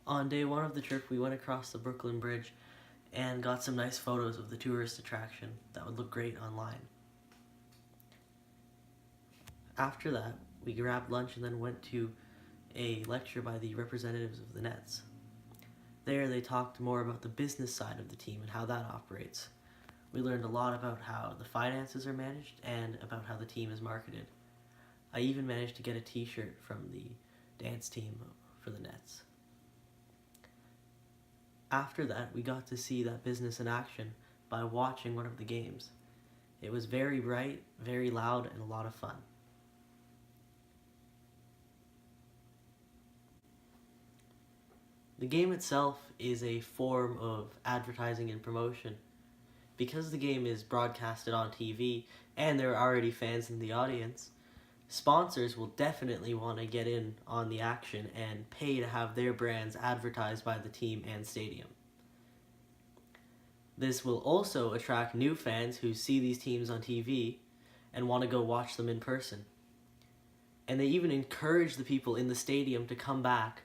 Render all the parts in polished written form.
On day one of the trip, we went across the Brooklyn Bridge and got some nice photos of the tourist attraction that would look great online. After that, we grabbed lunch and then went to a lecture by the representatives of the Nets. There, they talked more about the business side of the team and how that operates. We learned a lot about how the finances are managed and about how the team is marketed. I even managed to get a t-shirt from the dance team for the Nets. After that, we got to see that business in action by watching one of the games. It was very bright, very loud, and a lot of fun. The game itself is a form of advertising and promotion. Because the game is broadcasted on TV and there are already fans in the audience, sponsors will definitely want to get in on the action and pay to have their brands advertised by the team and stadium. This will also attract new fans who see these teams on TV and want to go watch them in person. And they even encourage the people in the stadium to come back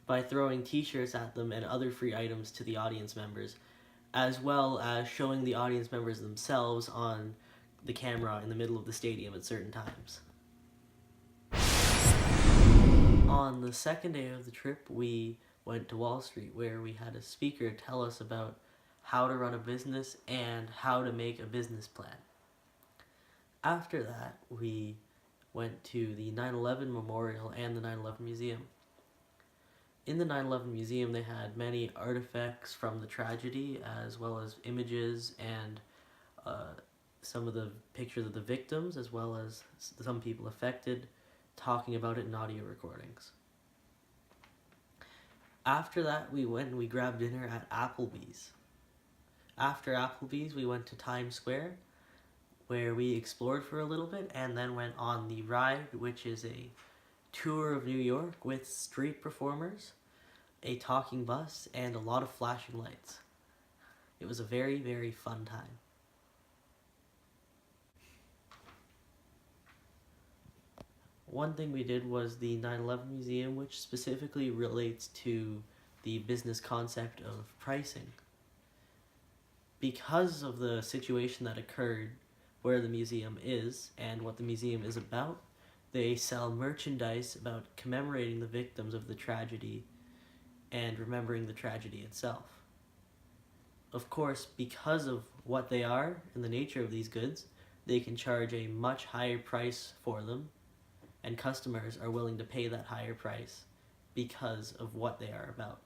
by throwing t-shirts at them and other free items to the audience members, as well as showing the audience members themselves on the camera in the middle of the stadium at certain times. On the second day of the trip, we went to Wall Street, where we had a speaker tell us about how to run a business and how to make a business plan. After that, we went to the 9/11 Memorial and the 9/11 Museum. In the 9/11 Museum, they had many artifacts from the tragedy, as well as images and some of the pictures of the victims, as well as some people affected, talking about it in audio recordings. After that, we went and we grabbed dinner at Applebee's. After Applebee's, we went to Times Square, where we explored for a little bit and then went on the ride, which is a tour of New York with street performers, a talking bus, and a lot of flashing lights. It was a very, very fun time. One thing we did was the 9/11 Museum, which specifically relates to the business concept of pricing. Because of the situation that occurred where the museum is and what the museum is about, they sell merchandise about commemorating the victims of the tragedy and remembering the tragedy itself. Of course, because of what they are and the nature of these goods, they can charge a much higher price for them, and customers are willing to pay that higher price because of what they are about.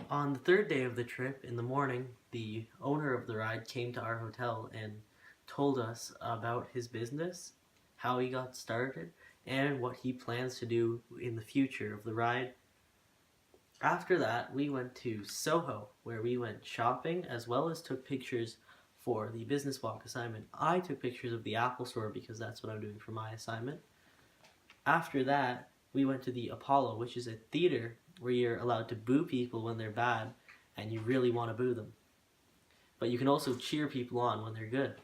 On the third day of the trip, in the morning, the owner of the ride came to our hotel and told us about his business, how he got started, and what he plans to do in the future of the ride. After that, we went to Soho, where we went shopping as well as took pictures for the business walk assignment. I took pictures of the Apple Store because that's what I'm doing for my assignment. After that, we went to the Apollo, which is a theater where you're allowed to boo people when they're bad and you really want to boo them. But you can also cheer people on when they're good.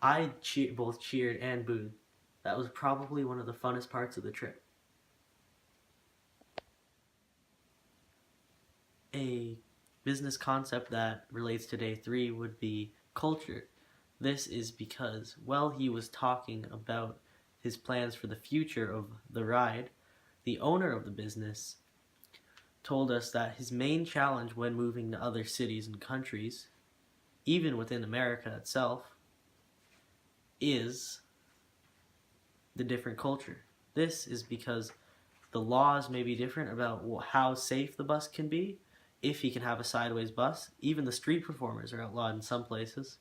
I both cheered and booed. That was probably one of the funnest parts of the trip. A business concept that relates to day 3 would be culture. This is because while he was talking about his plans for the future of the ride, the owner of the business told us that his main challenge when moving to other cities and countries, even within America itself, is the different culture. This is because the laws may be different about how safe the bus can be, if he can have a sideways bus. Even the street performers are outlawed in some places.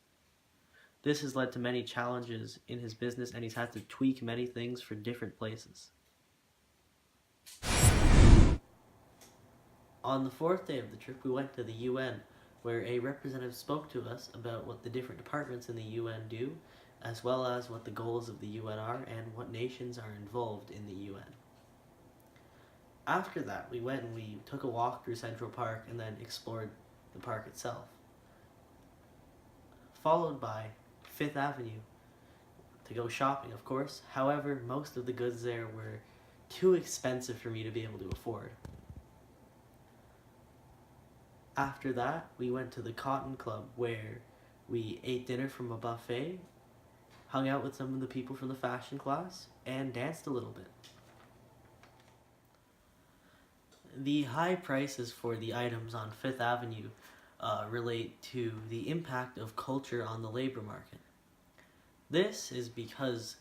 This has led to many challenges in his business, and he's had to tweak many things for different places. On the 4th day of the trip, we went to the UN, where a representative spoke to us about what the different departments in the UN do, as well as what the goals of the UN are and what nations are involved in the UN. After that, we went and we took a walk through Central Park and then explored the park itself, followed by 5th Avenue to go shopping, of course. However, most of the goods there were too expensive for me to be able to afford. After that, we went to the Cotton Club, where we ate dinner from a buffet, hung out with some of the people from the fashion class, and danced a little bit. The high prices for the items on Fifth Avenue relate to the impact of culture on the labor market. This is because,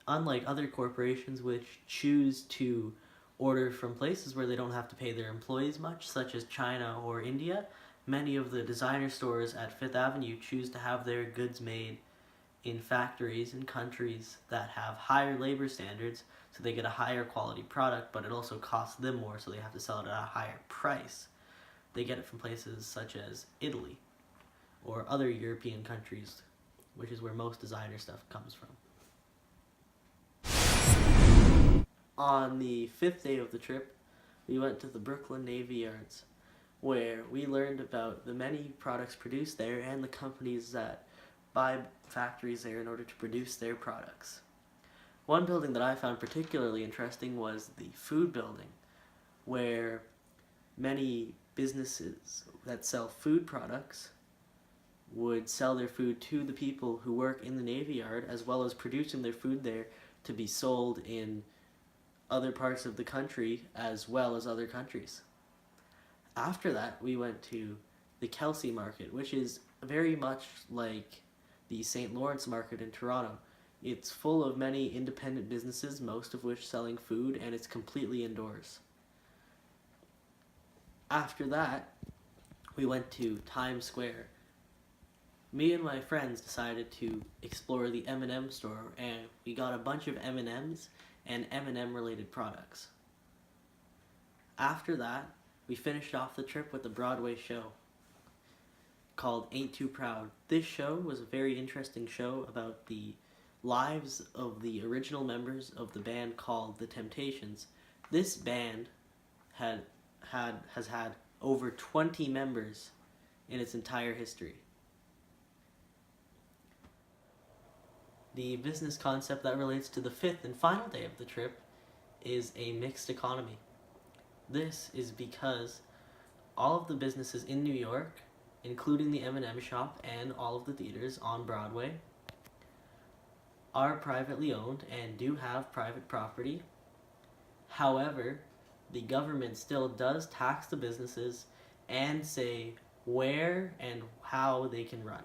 unlike other corporations which choose to order from places where they don't have to pay their employees much, such as China or India, many of the designer stores at Fifth Avenue choose to have their goods made in factories in countries that have higher labor standards, so they get a higher quality product, but it also costs them more, so they have to sell it at a higher price. They get it from places such as Italy or other European countries, which is where most designer stuff comes from. On the 5th day of the trip, we went to the Brooklyn Navy Yards, where we learned about the many products produced there and the companies that buy factories there in order to produce their products. One building that I found particularly interesting was the food building, where many businesses that sell food products would sell their food to the people who work in the Navy Yard, as well as producing their food there to be sold in other parts of the country as well as other countries. After that, we went to the Kelsey Market, which is very much like the St. Lawrence Market in Toronto. It's full of many independent businesses, most of which selling food, and it's completely indoors. After that, we went to Times Square. Me and my friends decided to explore the M&M store, and we got a bunch of M&Ms and M&M related products. After that, we finished off the trip with a Broadway show called Ain't Too Proud. This show was a very interesting show about the lives of the original members of the band called The Temptations. This band has had over 20 members in its entire history. The business concept that relates to the 5th and final day of the trip is a mixed economy. This is because all of the businesses in New York, including the M&M shop and all of the theaters on Broadway, are privately owned and do have private property. However, the government still does tax the businesses and say where and how they can run.